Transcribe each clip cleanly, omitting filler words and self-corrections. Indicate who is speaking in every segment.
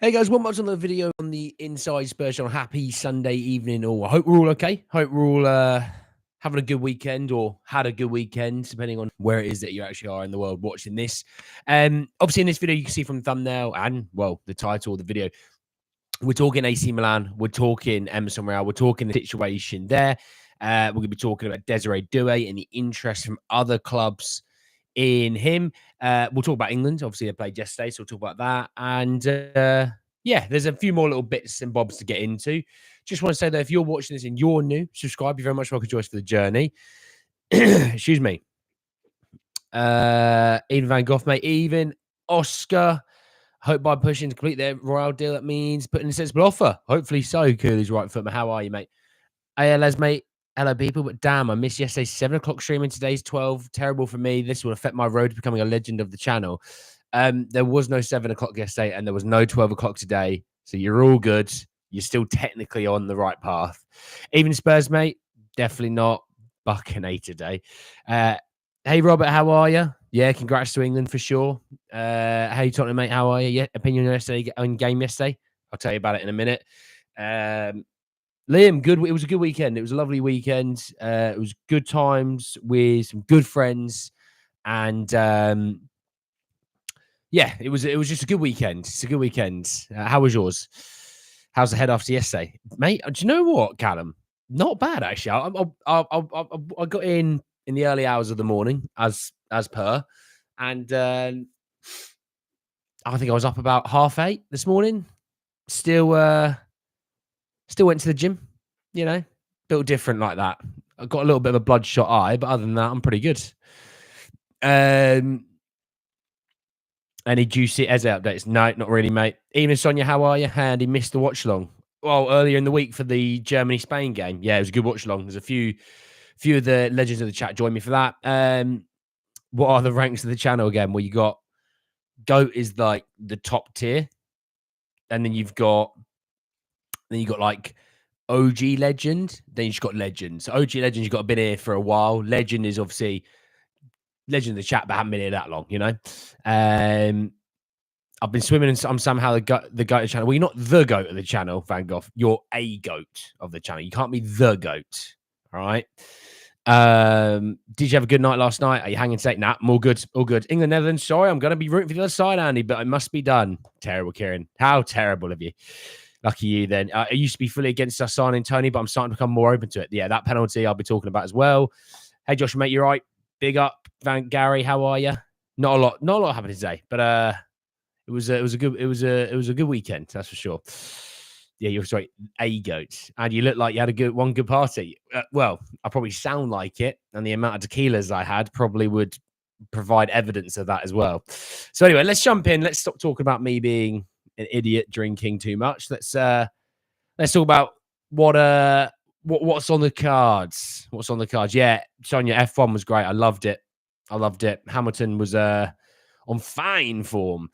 Speaker 1: Hey guys, one much on the video on the Inside Spurs channel. Happy Sunday evening, all. I hope we're all okay. Hope we're all having a good weekend or had a good weekend, depending on where it is that you actually are in the world watching this. Obviously, in this video, you can see from the thumbnail and, well, the title of the video, we're talking AC Milan, we're talking Emerson Royal, we're talking the situation there. We're going to be talking about Desire Doue and the interest from other clubs in him. We'll talk about England. Obviously, they played yesterday, so we'll talk about that. And yeah, there's a few more little bits and bobs to get into. Just want to say that if you're watching this and you're new, subscribe. You're very much welcome to join us for the journey. Excuse me. Even Van Gogh, mate. Even Oscar. Hope by pushing to complete their Royal deal, that means putting a sensible offer. Hopefully so. Cooley's right foot. How are you, mate? ALS, mate. Hello, people. But damn, I missed yesterday's 7 o'clock streaming. Today's 12. Terrible for me. This will affect my road to becoming a legend of the channel. There was no 7 o'clock yesterday, and there was no 12 o'clock today. So you're all good. You're still technically on the right path. Even Spurs, mate. Definitely not. Buccaneer today. Hey, Robert, how are you? Yeah, congrats to England for sure. Hey, Tottenham, mate, how are you? Yeah, opinion yesterday on game yesterday. I'll tell you about it in a minute. Liam, good. It was a good weekend. It was a lovely weekend. It was good times with some good friends, and yeah, it was just a good weekend. It's a good weekend. How was yours? How's the head after yesterday, mate? Do you know what, Callum? Not bad actually. I got in the early hours of the morning, as per, and I think I was up about 8:30 this morning. Still went to the gym. You know, a little different like that. I got a little bit of a bloodshot eye, but other than that, I'm pretty good. Any juicy Eze updates? No, not really, mate. Even Sonia, how are you? Andy missed the watch along. Well, earlier in the week for the Germany-Spain game. Yeah, it was a good watch along. There's a few of the legends of the chat joined me for that. What are the ranks of the channel again? Well, you got GOAT is like the top tier, and then you've got like OG legend. Then you've got legend. So OG legend, you've got been here for a while. Legend is obviously legend of the chat, but haven't been here that long, you know. I've been swimming and I'm somehow the goat of the channel. Well, you're not the goat of the channel, Van Gogh. You're a goat of the channel. You can't be the goat. All right. Did you have a good night last night? Are you hanging safe? Nah, all good. All good. England, Netherlands. Sorry, I'm going to be rooting for the other side, Andy, but it must be done. Terrible, Kieran. How terrible of you. Lucky you then. I used to be fully against us signing Tony, but I'm starting to become more open to it. Yeah, that penalty I'll be talking about as well. Hey, Joshua, mate, you're right. Big up, Gary. How are you? Not a lot happened today, but it was a good weekend. That's for sure. Yeah, you're sorry, a goat, and you look like you had one good party. Well, I probably sound like it, and the amount of tequilas I had probably would provide evidence of that as well. So anyway, let's jump in. Let's stop talking about me being an idiot drinking too much. Let's talk about what's on the cards. What's on the cards? Yeah, Sonia, F1 was great. I loved it. Hamilton was on fine form.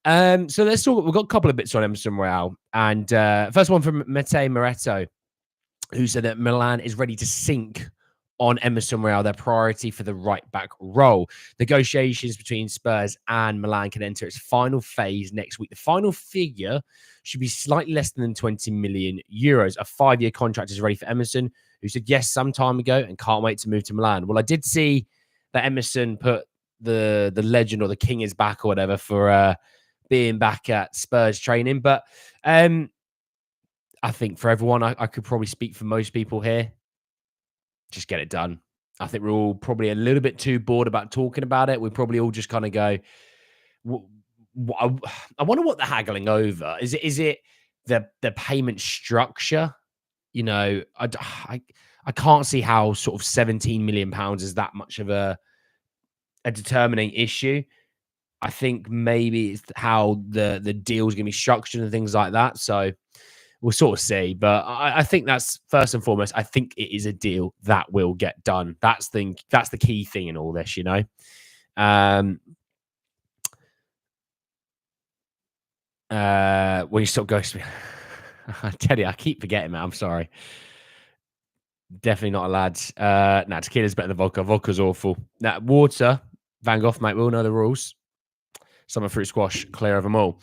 Speaker 1: So let's talk. We've got a couple of bits on Emerson Royal, and first one from Mete Moretto, who said that Milan is ready to sink on Emerson Royal, their priority for the right back role. Negotiations between Spurs and Milan can enter its final phase next week. The final figure should be slightly less than 20 million euros. A 5-year contract is ready for Emerson, who said yes some time ago and can't wait to move to Milan. Well, I did see that Emerson put the legend or the king is back or whatever for being back at Spurs training. But I think for everyone, I could probably speak for most people here. Just get it done. I think we're all probably a little bit too bored about talking about it. We probably all just kind of go, I wonder what they're haggling over. Is it the payment structure? You know, I can't see how sort of 17 million pounds is that much of a determining issue. I think maybe it's how the deal is going to be structured and things like that. So we'll sort of see. But I think that's first and foremost. I think it is a deal that will get done. That's the key thing in all this, you know. When you stop ghosting me, I tell you, I keep forgetting, man. I'm sorry. Definitely not a lad. Nah, tequila's better than vodka. Vodka's awful. Nah, water, Van Gogh, mate. We all know the rules. Summer fruit squash, clear of them all.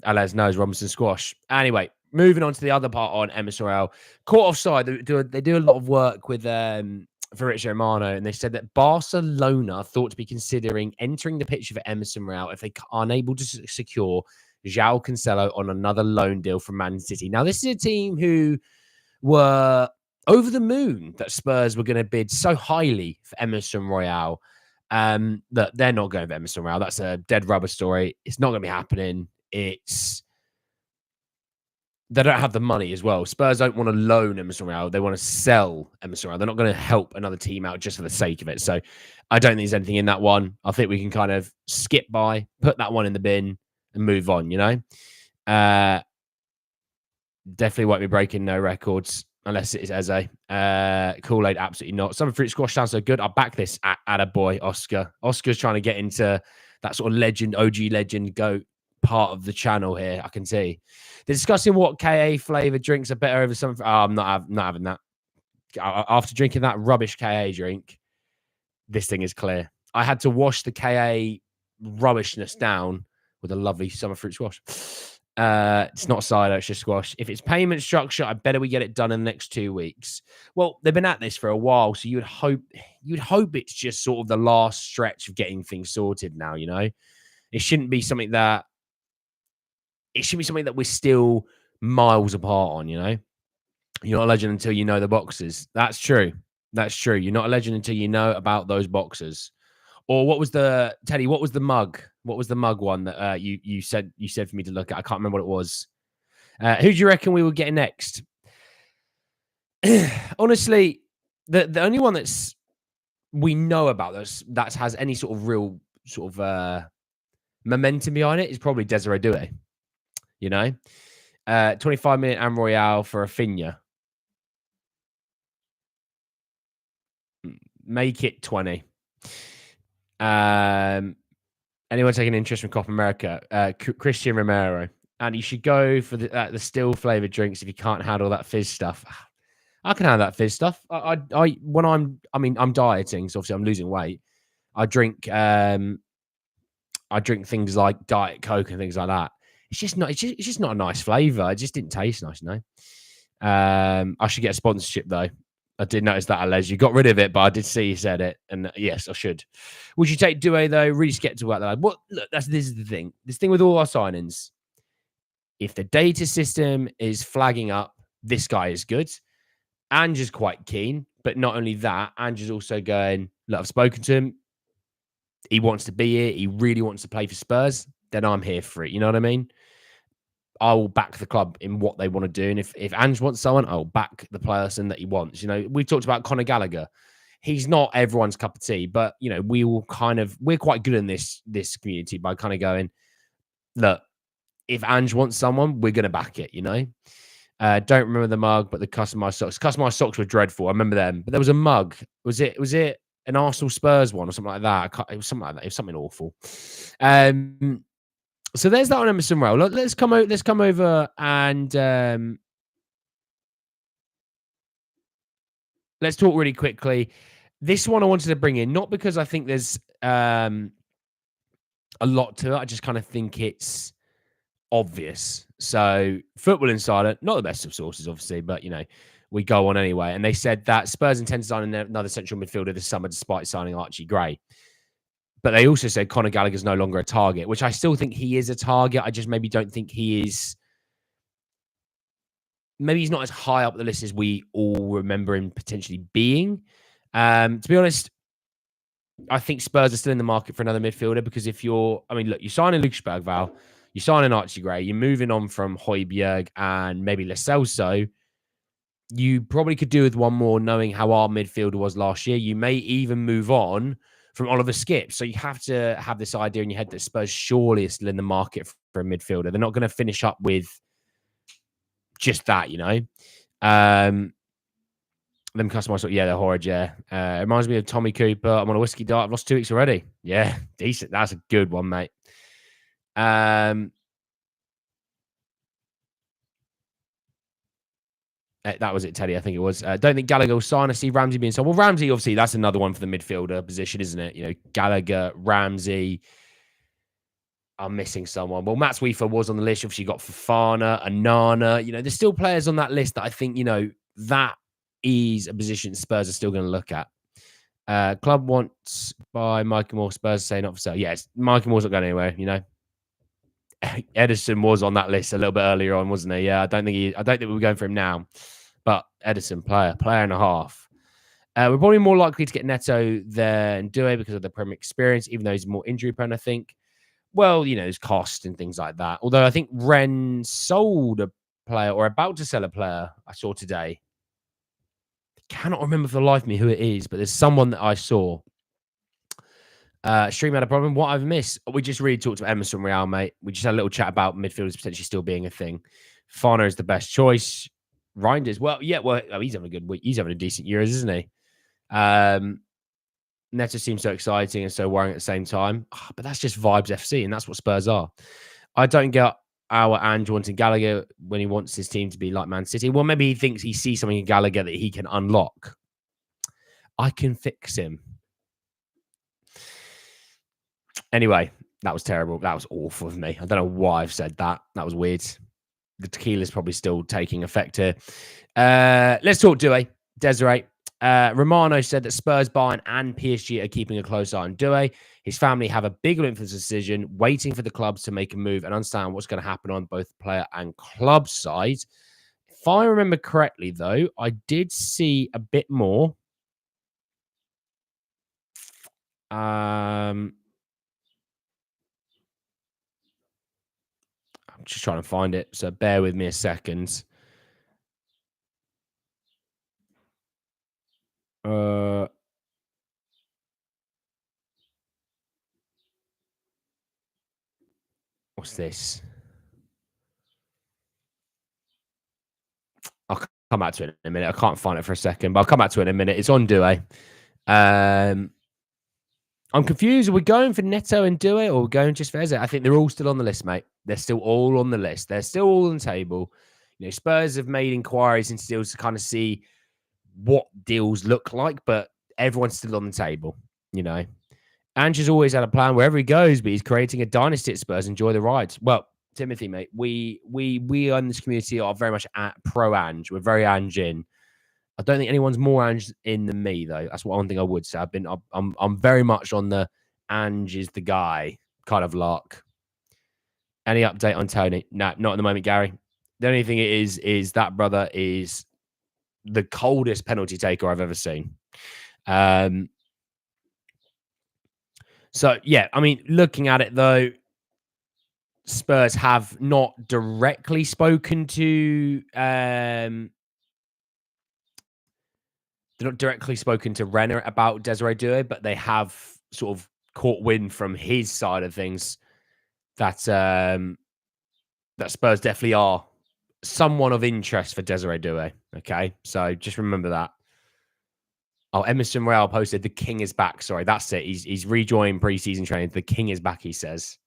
Speaker 1: Alez knows Robinson squash. Anyway, moving on to the other part on Emerson Royal. Caught offside. They do a lot of work with Fabrizio Romano, and they said that Barcelona thought to be considering entering the picture for Emerson Royal if they are unable to secure João Cancelo on another loan deal from Man City. Now, this is a team who were over the moon that Spurs were going to bid so highly for Emerson Royal. That they're not going for Emerson Royal. That's a dead rubber story. It's not going to be happening. They don't have the money as well. Spurs don't want to loan Emerson Royal. They want to sell Emerson Royal. They're not going to help another team out just for the sake of it. So I don't think there's anything in that one. I think we can kind of skip by, put that one in the bin and move on, you know? Definitely won't be breaking no records unless it is Eze. Kool-Aid, absolutely not. Summer Fruit Squash sounds so good. I'll back this at a boy, Oscar. Oscar's trying to get into that sort of legend, OG legend, GOAT part of the channel here. I can see. They're discussing what KA flavored drinks are better over something. Oh, I'm not having that. After drinking that rubbish KA drink, this thing is clear. I had to wash the KA rubbishness down with a lovely summer fruit squash. It's not cider, it's just squash. If it's payment structure, I better we get it done in the next 2 weeks. Well, they've been at this for a while, so you'd hope it's just sort of the last stretch of getting things sorted now, you know? It shouldn't be something that we're still miles apart on, you know? You're not a legend until you know the boxes. That's true. That's true. You're not a legend until you know about those boxes. Or what was the Teddy? What was the mug? What was the mug one that you said for me to look at? I can't remember what it was. Who do you reckon we will get next? Honestly, the only one we know about that has any sort of real sort of momentum behind it is probably Desire Doue. You know, 25-minute Am Royale for Rafinha. Make it 20. Anyone taking interest from Copa America? Christian Romero. And you should go for the still flavored drinks if you can't handle that fizz stuff. I can handle that fizz stuff. I'm dieting, so obviously I'm losing weight. I drink things like Diet Coke and things like that. It's just not a nice flavor. It just didn't taste nice, you know. I should get a sponsorship though. I did notice that, Alez. You got rid of it, but I did see you said it, and yes, I should. Would you take Doué though? Really skeptical about that. What? Look, this is the thing. This thing with all our signings. If the data system is flagging up, this guy is good. Ange is quite keen, but not only that, Ange is also going, look, I've spoken to him. He wants to be here. He really wants to play for Spurs. Then I'm here for it. You know what I mean? I will back the club in what they want to do. And if Ange wants someone, I'll back the person that he wants. You know, we talked about Conor Gallagher. He's not everyone's cup of tea, but, you know, we're quite good in this community by kind of going, look, if Ange wants someone, we're going to back it, you know? Don't remember the mug, but the customized socks. Customized socks were dreadful. I remember them. But there was a mug. Was it an Arsenal Spurs one or something like that? It was something like that. It was something awful. So there's that on Emerson Royal. Let's come over and let's talk really quickly. This one I wanted to bring in, not because I think there's a lot to it. I just kind of think it's obvious. So Football Insider, not the best of sources, obviously, but, you know, we go on anyway. And they said that Spurs intend to sign another central midfielder this summer despite signing Archie Gray. But they also said Conor Gallagher's no longer a target, which I still think he is a target. I just maybe don't think he is. Maybe he's not as high up the list as we all remember him potentially being. To be honest, I think Spurs are still in the market for another midfielder because look, you're signing Lucas Bergvall, you're signing Archie Gray, you're moving on from Højbjerg and maybe Lo Celso. You probably could do with one more knowing how our midfielder was last year. You may even move on from Oliver Skip. So you have to have this idea in your head that Spurs surely is still in the market for a midfielder. They're not going to finish up with just that, you know. Them customized, yeah, they're horrid, yeah. It reminds me of Tommy Cooper. I'm on a whiskey diet. I've lost 2 weeks already. Yeah, decent. That's a good one, mate. That was it, Teddy. I think it was. Don't think Gallagher will sign. I see Ramsey being sold. Well, Ramsey, obviously, that's another one for the midfielder position, isn't it? You know, Gallagher, Ramsey. I'm missing someone. Well, Mats Weaver was on the list. Obviously, you got Fofana, Anana. There's still players on that list that I think, that is a position Spurs are still going to look at. Club wants by Michael Moore. Spurs say not for sale. Yes, Michael Moore's not going anywhere. Edison was on that list a little bit earlier on, wasn't he? Yeah, I don't think we're going for him now. But Edison, player and a half. We're probably more likely to get Neto than Doué because of the Premier experience, even though he's more injury prone, I think. Well, there's cost and things like that. Although I think Rennes sold a player or about to sell a player I saw today. Cannot remember for the life of me who it is, but there's someone that I saw. Stream had a problem. What I've missed, we just really talked about Emerson Royal, mate. We just had a little chat about midfielders potentially still being a thing. Fana is the best choice. Reinders, he's having a good week. He's having a decent year, isn't he? Neto seems so exciting and so worrying at the same time. But that's just vibes FC, and that's what Spurs are. I don't get our Ange wanting Gallagher when he wants his team to be like Man City. Well, maybe he thinks he sees something in Gallagher that he can unlock. I can fix him. Anyway, that was terrible. That was awful of me. I don't know why I've said that. That was weird. The tequila's probably still taking effect here. Let's talk Doué. Desiree. Romano said that Spurs, Bayern, and PSG are keeping a close eye on Doué. His family have a big influence decision, waiting for the clubs to make a move and understand what's going to happen on both player and club side. If I remember correctly, though, I did see a bit more. I'm just trying to find it, so bear with me a second. What's this? I'll come back to it in a minute. I can't find it for a second, but I'll come back to it in a minute. It's on Doué. I'm confused. Are we going for Neto and Doué, or are we going just for Eze? I think they're all still on the list, mate. They're still all on the list. They're still all on the table. Spurs have made inquiries into deals to kind of see what deals look like, but everyone's still on the table. Ange has always had a plan wherever he goes, but he's creating a dynasty at Spurs. Enjoy the ride. Well, Timothy, mate, we in this community are very much pro Ange. We're very Ange in. I don't think anyone's more Ange in than me, though. That's one thing I would say. I'm very much on the Ange is the guy kind of lark. Any update on Tony? No, not at the moment, Gary. The only thing it is that brother is the coldest penalty taker I've ever seen. So, yeah, I mean, looking at it, though, Spurs have not directly spoken to... they're not directly spoken to Rennes about Desire Doue, but they have sort of caught wind from his side of things that that Spurs definitely are someone of interest for Desire Doue. Okay, so just remember that. Oh, Emerson Royal posted, the king is back. Sorry, that's it. He's rejoined preseason training. The king is back, he says.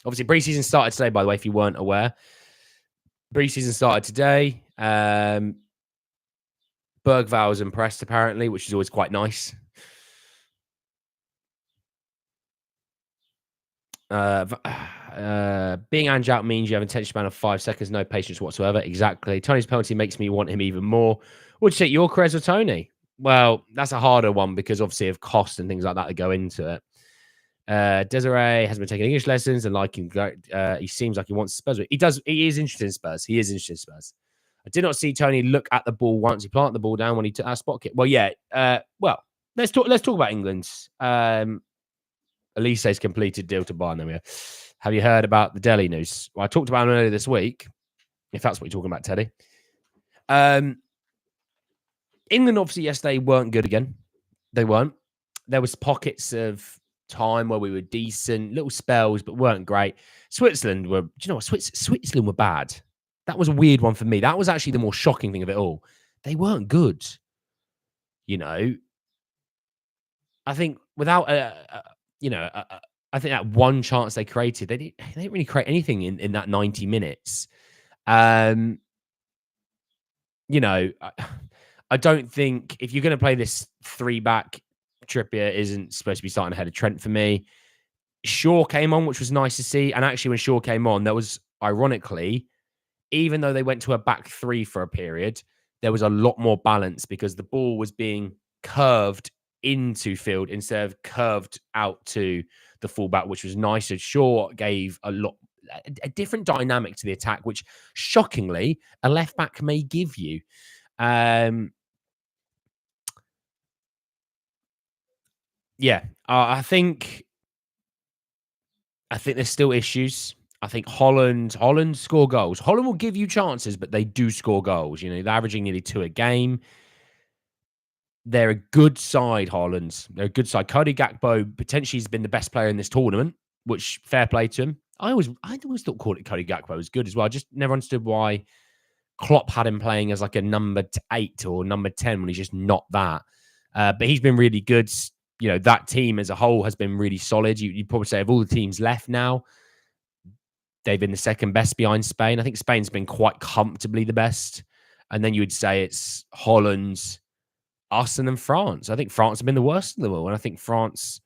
Speaker 1: Obviously, preseason started today, by the way, if you weren't aware. Preseason started today. Bergvall was impressed, apparently, which is always quite nice. Being Ange out means you have an attention span of 5 seconds, no patience whatsoever. Exactly. Tony's penalty makes me want him even more. Would you take Yorkeres or Tony? Well, that's a harder one because obviously of cost and things like that that go into it. Desiree has been taking English lessons and he seems like he wants Spurs. He is interested in Spurs. He is interested in Spurs. I did not see Tony look at the ball once. He planted the ball down when he took that spot kick. Well, yeah. Let's talk about England. Elise's completed deal to Bayern. There we go. Have you heard about the Delhi news? Well, I talked about it earlier this week, if that's what you're talking about, Teddy. England, obviously, yesterday weren't good again. They weren't. There was pockets of time where we were decent, little spells, but weren't great. Switzerland were, do you know what? Switzerland were bad. That was a weird one for me. That was actually the more shocking thing of it all. They weren't good. I think without I think that one chance they created, they didn't really create anything in that 90 minutes. I don't think if you're going to play this 3-back, Trippier isn't supposed to be starting ahead of Trent for me. Shaw came on, which was nice to see. And actually, when Shaw came on, there was, ironically, even though they went to a back three for a period, there was a lot more balance because the ball was being curved into field instead of curved out to the fullback, which was nicer. Shaw gave a different dynamic to the attack, which shockingly a left back may give you. Yeah, I think there's still issues. I think Holland score goals. Holland will give you chances, but they do score goals. You know, they're averaging nearly 2 a game. They're a good side, Holland. They're a good side. Cody Gakpo potentially has been the best player in this tournament, which fair play to him. I always thought Cody Gakpo was good as well. I just never understood why Klopp had him playing as like a number 8 or number 10 when he's just not that. But he's been really good. You know, that team as a whole has been really solid. You'd probably say of all the teams left now, they've been the second best behind Spain. I think Spain's been quite comfortably the best. And then you would say it's Holland, us, and then France. I think France have been the worst of them all. And I think France,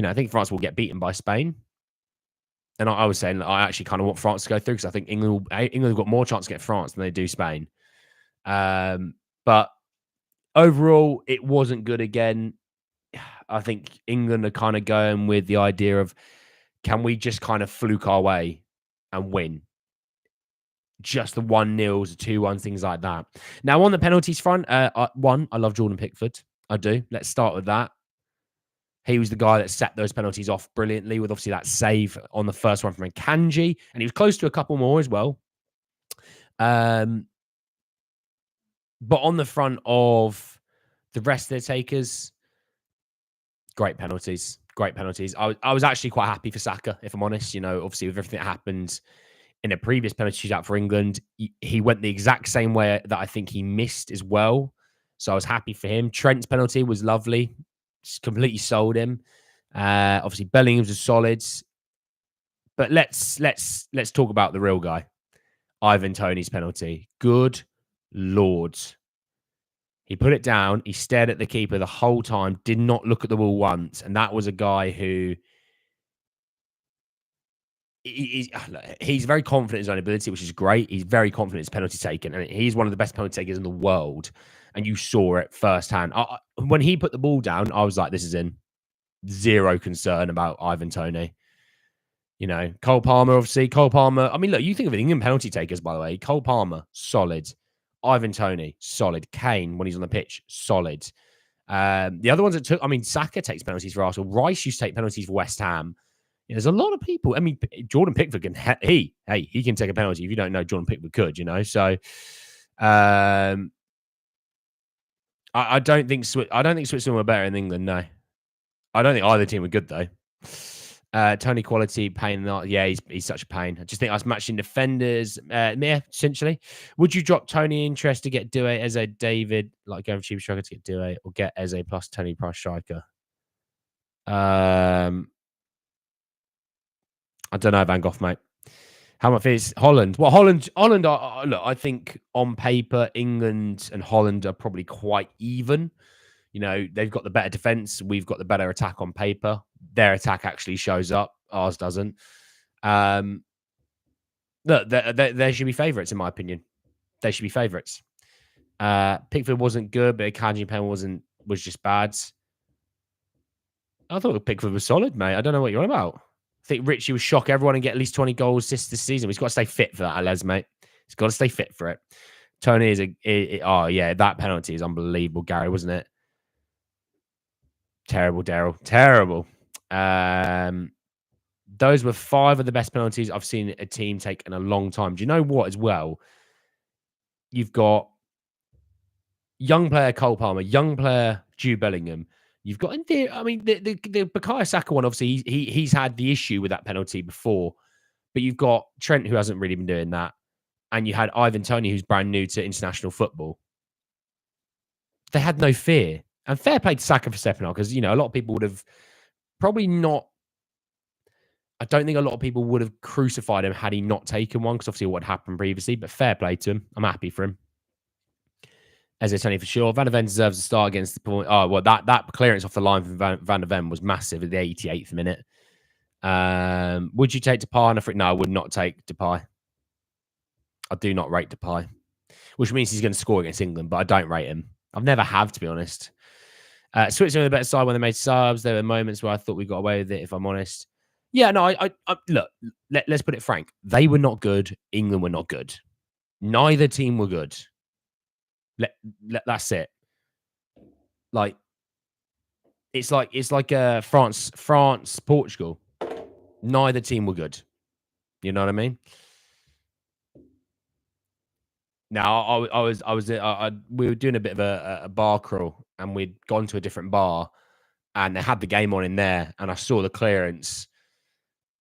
Speaker 1: I think France will get beaten by Spain. And I was saying I actually kind of want France to go through because I think England have got more chance to get France than they do Spain. But overall, it wasn't good again. I think England are kind of going with the idea of, can we just kind of fluke our way and win? Just the 1-0s, 2-1s, things like that. Now, on the penalties front, I love Jordan Pickford. I do. Let's start with that. He was the guy that set those penalties off brilliantly with obviously that save on the first one from Kanji. And he was close to a couple more as well. But on the front of the rest of the takers, great penalties. Great penalties. I was actually quite happy for Saka, if I'm honest. Obviously with everything that happened in a previous penalty shootout for England, he went the exact same way that I think he missed as well. So I was happy for him. Trent's penalty was lovely. Just completely sold him. Obviously Bellingham's was solid. But let's talk about the real guy. Ivan Toney's penalty. Good Lord. He put it down. He stared at the keeper the whole time, did not look at the ball once. And that was a guy who he's very confident in his own ability, which is great. He's very confident in his penalty taking. And he's one of the best penalty takers in the world. And you saw it firsthand. When he put the ball down, I was like, this is in. Zero concern about Ivan Toney. Cole Palmer, obviously. Cole Palmer. I mean, look, you think of it, England penalty takers, by the way. Cole Palmer, solid. Ivan Toney, solid. Kane, when he's on the pitch, solid. The other ones that took, Saka takes penalties for Arsenal. Rice used to take penalties for West Ham. There's a lot of people. Jordan Pickford can, he can take a penalty. If you don't know, Jordan Pickford could, So, I don't think Switzerland were better than England. No, I don't think either team were good though. Tony quality, pain. Yeah, he's such a pain. I just think us matching defenders. Yeah, essentially. Would you drop Tony interest to get Doué as a David, like going for cheap striker to get Doué, or get Eze plus Tony price striker? I don't know, Van Gogh, mate. How much is Holland? Well, Holland are, look, I think on paper, England and Holland are probably quite even. They've got the better defense. We've got the better attack on paper. Their attack actually shows up. Ours doesn't. Look, they should be favourites, in my opinion. They should be favourites. Pickford wasn't good, but Kanji Pen was just bad. I thought Pickford was solid, mate. I don't know what you're on about. I think Richie would shock everyone and get at least 20 goals this season. He's got to stay fit for that, Les, mate. He's got to stay fit for it. Tony is that penalty is unbelievable, Gary, wasn't it? Terrible, Daryl. Terrible. Those were 5 of the best penalties I've seen a team take in a long time. Do you know what as well? You've got young player Cole Palmer, young player Jude Bellingham. You've got the Bukayo Saka one, obviously, he's had the issue with that penalty before. But you've got Trent, who hasn't really been doing that. And you had Ivan Toney, who's brand new to international football. They had no fear. And fair play to Saka for stepping up, because, a lot of people would have probably not. I don't think a lot of people would have crucified him had he not taken one, because obviously what happened previously. But fair play to him. I'm happy for him. As a Tony for sure. Van der Ven deserves a start against the point. Oh, well, that clearance off the line from Van der Ven was massive at the 88th minute. Would you take Depay on a free? No, I would not take Depay. I do not rate Depay, which means he's going to score against England, but I don't rate him. I've never have, to be honest. Switzerland were the better side when they made subs. There were moments where I thought we got away with it, if I'm honest. Yeah, no, I look, let's put it frank. They were not good. England were not good. Neither team were good. That's it. Like, it's like France, Portugal. Neither team were good. You know what I mean? Now, we were doing a bit of a bar crawl, and we'd gone to a different bar, and they had the game on in there, and I saw the clearance,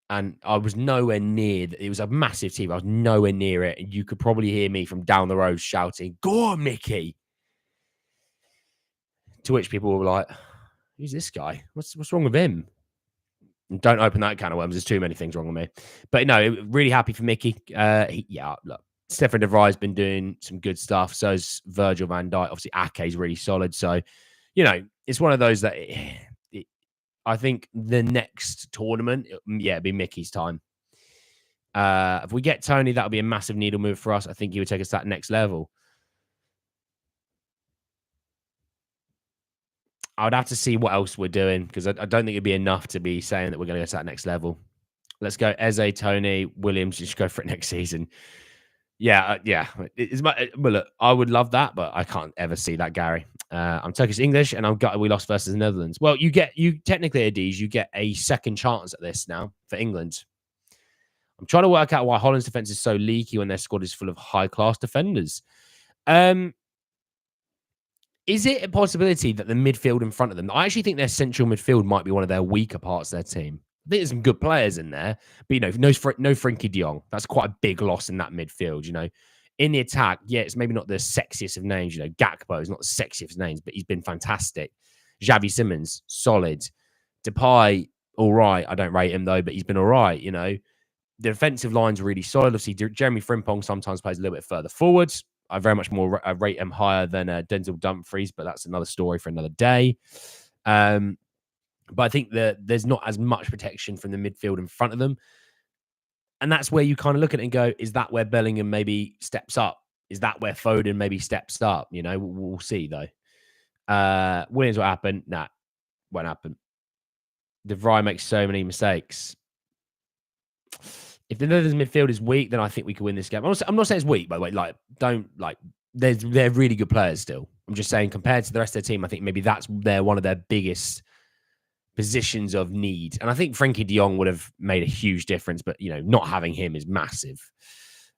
Speaker 1: and I was nowhere near. It was a massive team. I was nowhere near it, and you could probably hear me from down the road shouting, "Go on, Mickey!" To which people were like, "Who's this guy? What's wrong with him?" And don't open that can of worms. There's too many things wrong with me. But no, really happy for Mickey. Look, Stefan de Vrij has been doing some good stuff. So is Virgil van Dijk. Obviously, Ake's really solid. So, it's one of those that I think the next tournament, it'd be Mickey's time. If we get Tony, that'll be a massive needle move for us. I think he would take us to that next level. I would have to see what else we're doing, because I don't think it'd be enough to be saying that we're going to go to that next level. Let's go Eze, Tony, Williams. Just go for it next season. Yeah. Well, look, I would love that, but I can't ever see that, Gary. I'm Turkish English, and I'm gutted we lost versus the Netherlands. Well, you technically, Adiz, you get a second chance at this now for England. I'm trying to work out why Holland's defense is so leaky when their squad is full of high-class defenders. Is it a possibility that the midfield in front of them, I actually think their central midfield might be one of their weaker parts of their team. I think there's some good players in there, but no Frenkie de Jong. That's quite a big loss in that midfield. In the attack, it's maybe not the sexiest of names. Gakpo is not the sexiest of names, but he's been fantastic. Xavi Simons, solid. Depay, all right. I don't rate him though, but he's been all right. The defensive line's really solid. Obviously, Jeremy Frimpong sometimes plays a little bit further forwards. I very much more rate him higher than Denzel Dumfries, but that's another story for another day. But I think that there's not as much protection from the midfield in front of them. And that's where you kind of look at it and go, is that where Bellingham maybe steps up? Is that where Foden maybe steps up? We'll see, though. Williams, what happened? Nah, won't happen. De Vrij makes so many mistakes. If the Netherlands midfield is weak, then I think we could win this game. I'm not saying it's weak, by the way. They're really good players still. I'm just saying, compared to the rest of their team, I think maybe they're one of their biggest positions of need. And I think Frenkie de Jong would have made a huge difference, but not having him is massive.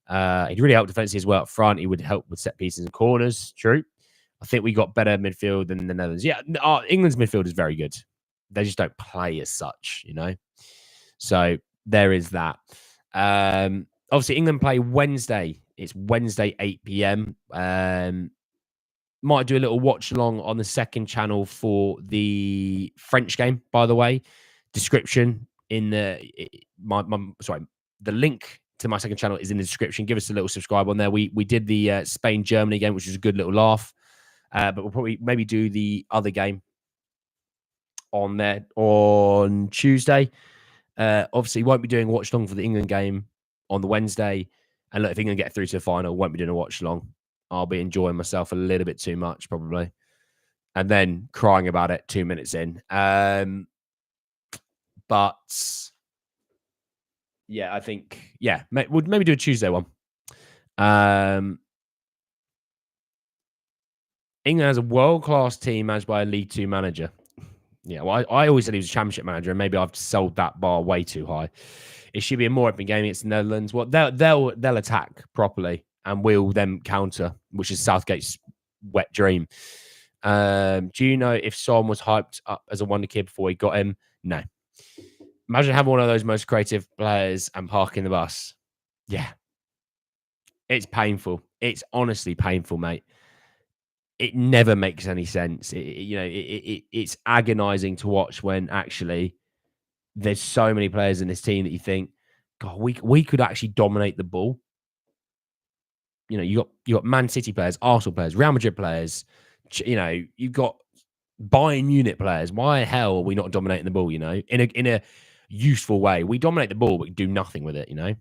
Speaker 1: He'd really help defensively as well up front. He would help with set pieces and corners. True. I think we got better midfield than the Netherlands. Yeah, England's midfield is very good. They just don't play as such, So there is that. Obviously, England play Wednesday. It's Wednesday, 8 p.m. Might do a little watch along on the second channel for the French game, by the way. Description in the link to my second channel is in the description. Give us a little subscribe on there. We did the Spain-Germany game, which was a good little laugh. But we'll probably maybe do the other game on there on Tuesday. Obviously, won't be doing a watch along for the England game on the Wednesday. And look, if England get through to the final, won't be doing a watch along. I'll be enjoying myself a little bit too much, probably. And then crying about it 2 minutes in. But yeah, I think, we'll maybe do a Tuesday one. England has a world-class team managed by a League Two manager. Yeah, well, I always said he was a championship manager, and maybe I've sold that bar way too high. It should be a more open game against the Netherlands. Well, they'll attack properly, and we'll then counter, which is Southgate's wet dream. Do you know if Son was hyped up as a wonder kid before he got him? No. Imagine having one of those most creative players and parking the bus. Yeah. It's painful. It's honestly painful, mate. It never makes any sense. It's agonizing to watch when actually there's so many players in this team that you think, God, we could actually dominate the ball. You got Man City players, Arsenal players, Real Madrid players. You've got Bayern Munich players. Why the hell are we not dominating the ball? In a useful way. We dominate the ball, but do nothing with it, you know?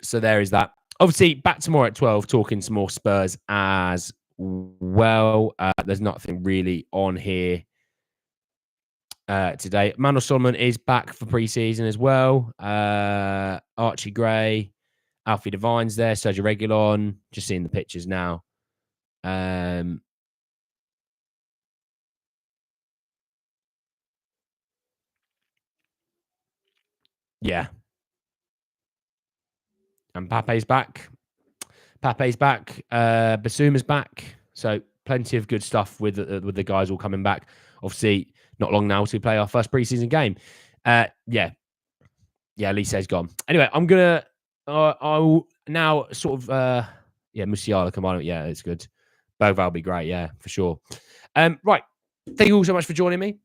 Speaker 1: So there is that. Obviously, back tomorrow at 12, talking some more Spurs as well. There's nothing really on here today. Manuel Solomon is back for pre-season as well. Archie Gray, Alfie Devine's there, Sergio Reguilon. Just seeing the pictures now. Yeah. And Pape's back. Basouma's back. So plenty of good stuff with the guys all coming back. Obviously, not long now to play our first preseason game. Yeah, Lise's gone. Anyway, I'm gonna. I'll now sort of. Musiala combined. Yeah, it's good. Boval will be great. Yeah, for sure. Right. Thank you all so much for joining me.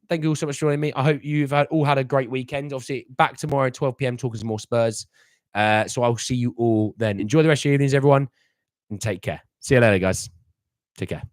Speaker 1: I hope you've all had a great weekend. Obviously, back tomorrow, 12 p.m. talking some more Spurs. So I'll see you all then. Enjoy the rest of your evenings, everyone, and take care. See you later, guys. Take care.